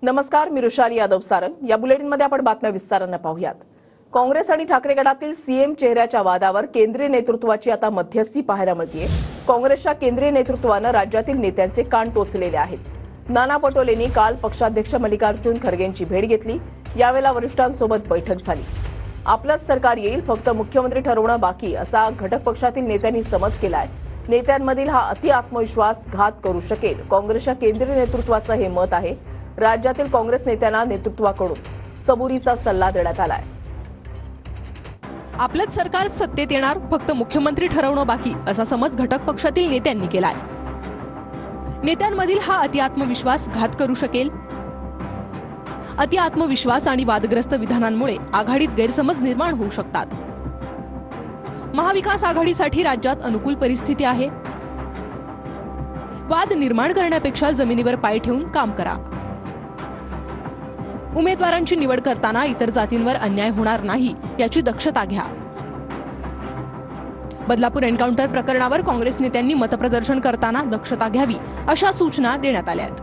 नमस्कार, मी रुशाली यादव सारंग। या बुलेटिनमध्ये आपण बातम्या विस्ताराने पाहूयात। काँग्रेस आणि ठाकरे गटातील सीएम चेहऱ्याच्या वादावर केंद्रीय नेतृत्वाची आता मध्यस्थी पाहायला मिळते। काँग्रेसच्या केंद्रीय नेतृत्वाने राज्यातील नेत्यांचे कान टोचलेले आहेत। नाना पटोलेंनी काल पक्षाध्यक्ष मल्लिकार्जुन खरगेंची भेट घेतली। यावेळेला वरिष्ठांसोबत बैठक झाली। आपलंच सरकार येईल, फक्त मुख्यमंत्री ठरवणं बाकी, असा घटक पक्षातील नेत्यांनी समज केलाय। नेत्यांमधील हा अति आत्मविश्वास घात करू शकेल, काँग्रेसच्या केंद्रीय नेतृत्वाचं हे मत आहे। राज्यातील काँग्रेस नेत्यांना नेतृत्वाकडून सबुरीचा सल्ला देण्यात आलाय। आपलंच सरकार सत्तेत येणार, फक्त मुख्यमंत्री ठरवणं बाकी, असा समज घटक पक्षातील नेत्यांनी केलाय। नेत्यांमधील हा अति आत्मविश्वास घात करू शकेल। अति आत्मविश्वास आणि वादग्रस्त विधानांमुळे आघाडीत गैरसमज निर्माण होऊ शकतात। महाविकास आघाडीसाठी राज्यात अनुकूल परिस्थिती आहे। वाद निर्माण करण्यापेक्षा जमिनीवर पाय ठेवून काम करा। उमेदवारांची निवड करताना इतर जातींवर अन्याय होणार नाही याची दक्षता घ्या। बदलापूर एन्काउंटर प्रकरणावर काँग्रेस नेत्यांनी मतप्रदर्शन करताना दक्षता घ्यावी, अशा सूचना देण्यात आल्या आहेत।